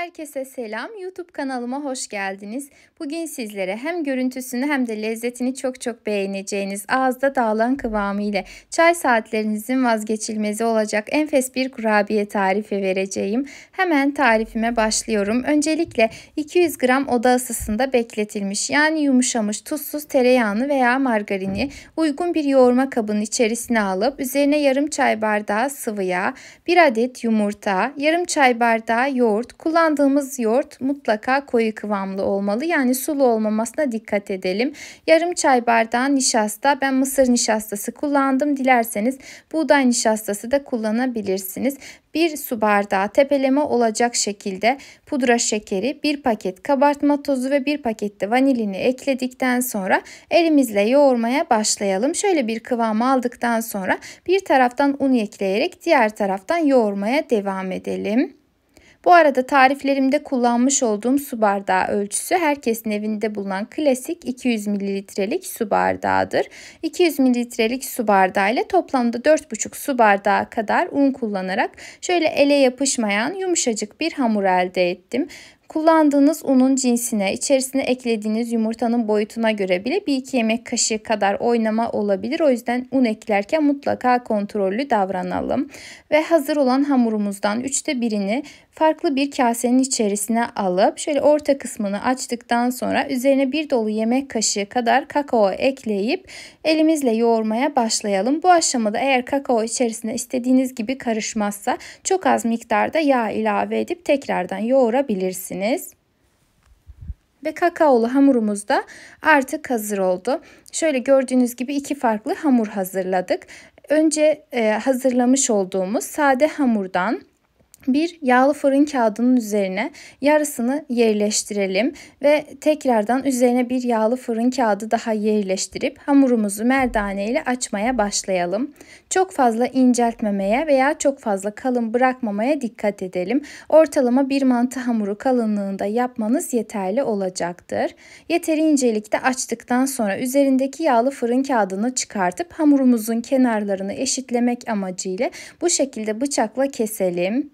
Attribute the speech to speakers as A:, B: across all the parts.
A: Herkese selam. YouTube kanalıma hoş geldiniz. Bugün sizlere hem görüntüsünü hem de lezzetini çok beğeneceğiniz ağızda dağılan kıvamı ile çay saatlerinizin vazgeçilmezi olacak enfes bir kurabiye tarifi vereceğim. Hemen tarifime başlıyorum. Öncelikle 200 gram oda ısısında bekletilmiş yani yumuşamış tuzsuz tereyağını veya margarini uygun bir yoğurma kabının içerisine alıp üzerine yarım çay bardağı sıvı yağ, 1 adet yumurta, yarım çay bardağı yoğurt. Kullandığımız yoğurt mutlaka koyu kıvamlı olmalı. Yani sulu olmamasına dikkat edelim. Yarım çay bardağı nişasta. Ben mısır nişastası kullandım. Dilerseniz buğday nişastası da kullanabilirsiniz. 1 su bardağı tepeleme olacak şekilde pudra şekeri, 1 paket kabartma tozu ve 1 paket de vanilini ekledikten sonra elimizle yoğurmaya başlayalım. Şöyle bir kıvam aldıktan sonra bir taraftan un ekleyerek diğer taraftan yoğurmaya devam edelim. Bu arada tariflerimde kullanmış olduğum su bardağı ölçüsü herkesin evinde bulunan klasik 200 mililitrelik su bardağıdır. 200 mililitrelik su bardağı ile toplamda 4,5 su bardağı kadar un kullanarak şöyle ele yapışmayan yumuşacık bir hamur elde ettim. Kullandığınız unun cinsine, içerisine eklediğiniz yumurtanın boyutuna göre bile 1-2 yemek kaşığı kadar oynama olabilir. O yüzden un eklerken mutlaka kontrollü davranalım. Ve hazır olan hamurumuzdan 1/3 birini farklı bir kasenin içerisine alıp şöyle orta kısmını açtıktan sonra üzerine 1 dolu yemek kaşığı kadar kakao ekleyip elimizle yoğurmaya başlayalım. Bu aşamada eğer kakao içerisine istediğiniz gibi karışmazsa çok az miktarda yağ ilave edip tekrardan yoğurabilirsiniz. Ve kakaolu hamurumuz da artık hazır oldu. Şöyle gördüğünüz gibi 2 farklı hamur hazırladık. Önce hazırlamış olduğumuz sade hamurdan bir yağlı fırın kağıdının üzerine yarısını yerleştirelim ve tekrardan üzerine bir yağlı fırın kağıdı daha yerleştirip hamurumuzu merdane ile açmaya başlayalım. Çok fazla inceltmemeye veya çok fazla kalın bırakmamaya dikkat edelim. Ortalama bir mantı hamuru kalınlığında yapmanız yeterli olacaktır. Yeteri incelikte açtıktan sonra üzerindeki yağlı fırın kağıdını çıkartıp hamurumuzun kenarlarını eşitlemek amacıyla bu şekilde bıçakla keselim.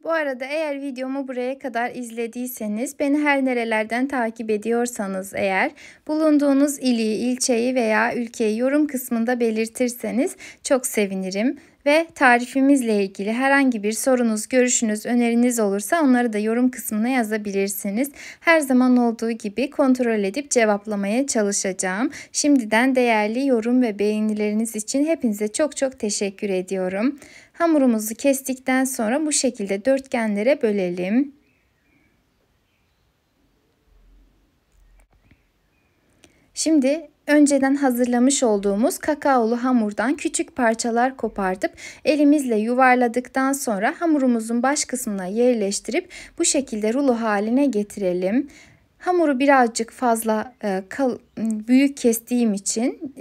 A: Bu arada eğer videomu buraya kadar izlediyseniz, beni her nerelerden takip ediyorsanız eğer, bulunduğunuz ili, ilçeyi veya ülkeyi yorum kısmında belirtirseniz çok sevinirim. Ve tarifimizle ilgili herhangi bir sorunuz, görüşünüz, öneriniz olursa onları da yorum kısmına yazabilirsiniz. Her zaman olduğu gibi kontrol edip cevaplamaya çalışacağım. Şimdiden değerli yorum ve beğenileriniz için hepinize çok teşekkür ediyorum. Hamurumuzu kestikten sonra bu şekilde dörtgenlere bölelim. Şimdi önceden hazırlamış olduğumuz kakaolu hamurdan küçük parçalar kopartıp elimizle yuvarladıktan sonra hamurumuzun baş kısmına yerleştirip bu şekilde rulo haline getirelim. Hamuru birazcık fazla büyük kestiğim için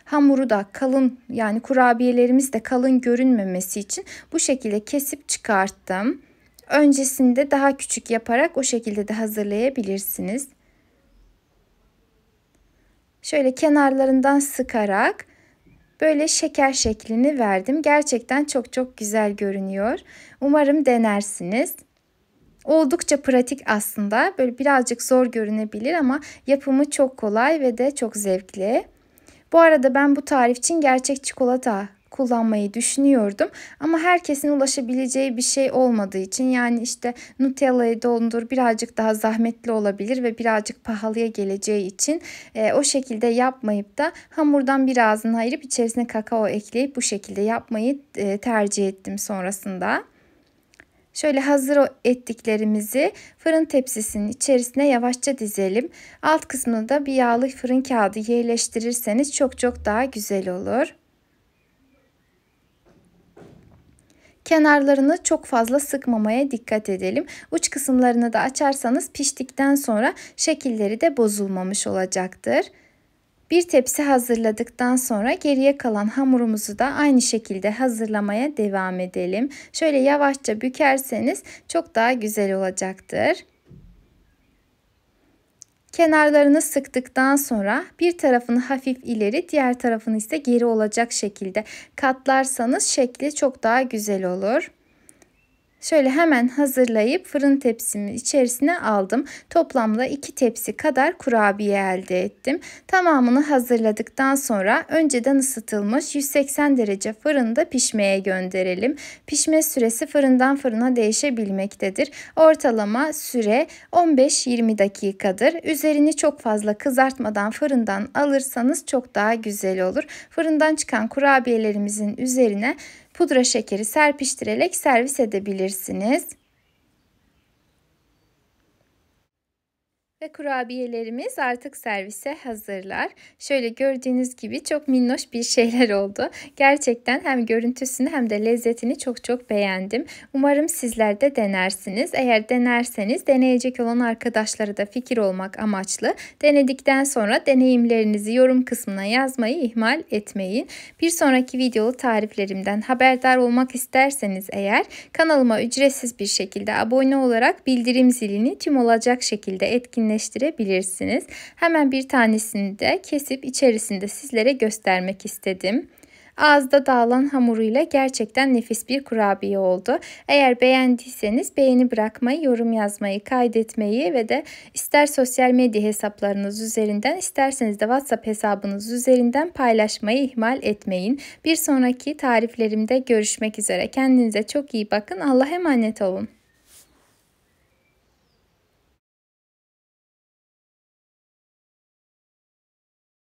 A: hamuru da kalın, yani kurabiyelerimiz de kalın görünmemesi için bu şekilde kesip çıkarttım. Öncesinde daha küçük yaparak o şekilde de hazırlayabilirsiniz. Şöyle kenarlarından sıkarak böyle şeker şeklini verdim. Gerçekten çok güzel görünüyor. Umarım denersiniz. Oldukça pratik aslında. Böyle birazcık zor görünebilir ama yapımı çok kolay ve de çok zevkli. Bu arada ben bu tarif için gerçek çikolata kullanmayı düşünüyordum. Ama herkesin ulaşabileceği bir şey olmadığı için, yani işte Nutella'yı dondur birazcık daha zahmetli olabilir ve birazcık pahalıya geleceği için o şekilde yapmayıp da hamurdan birazını ayırıp içerisine kakao ekleyip bu şekilde yapmayı tercih ettim sonrasında. Şöyle hazır ettiklerimizi fırın tepsisinin içerisine yavaşça dizelim. Alt kısmına da bir yağlı fırın kağıdı yerleştirirseniz çok daha güzel olur. Kenarlarını çok fazla sıkmamaya dikkat edelim. Uç kısımlarını da açarsanız piştikten sonra şekilleri de bozulmamış olacaktır. Bir tepsi hazırladıktan sonra geriye kalan hamurumuzu da aynı şekilde hazırlamaya devam edelim. Şöyle yavaşça bükerseniz çok daha güzel olacaktır. Kenarlarını sıktıktan sonra bir tarafını hafif ileri, diğer tarafını ise geri olacak şekilde katlarsanız şekli çok daha güzel olur. Şöyle hemen hazırlayıp fırın tepsimin içerisine aldım. Toplamda 2 tepsi kadar kurabiye elde ettim. Tamamını hazırladıktan sonra önceden ısıtılmış 180 derece fırında pişmeye gönderelim. Pişme süresi fırından fırına değişebilmektedir. Ortalama süre 15-20 dakikadır. Üzerini çok fazla kızartmadan fırından alırsanız çok daha güzel olur. Fırından çıkan kurabiyelerimizin üzerine pudra şekeri serpiştirerek servis edebilirsiniz. Ve kurabiyelerimiz artık servise hazırlar. Şöyle gördüğünüz gibi çok minnoş bir şeyler oldu. Gerçekten hem görüntüsünü hem de lezzetini çok beğendim. Umarım sizler de denersiniz. Eğer denerseniz deneyecek olan arkadaşlara da fikir olmak amaçlı. Denedikten sonra deneyimlerinizi yorum kısmına yazmayı ihmal etmeyin. Bir sonraki videolu tariflerimden haberdar olmak isterseniz eğer kanalıma ücretsiz bir şekilde abone olarak bildirim zilini tüm olacak şekilde etkinleştirebilirsiniz. Hemen bir tanesini de kesip içerisinde sizlere göstermek istedim. Ağızda dağılan hamuruyla gerçekten nefis bir kurabiye oldu. Eğer beğendiyseniz beğeni bırakmayı, yorum yazmayı, kaydetmeyi ve de ister sosyal medya hesaplarınız üzerinden isterseniz de WhatsApp hesabınız üzerinden paylaşmayı ihmal etmeyin. Bir sonraki tariflerimde görüşmek üzere. Kendinize çok iyi bakın. Allah'a emanet olun.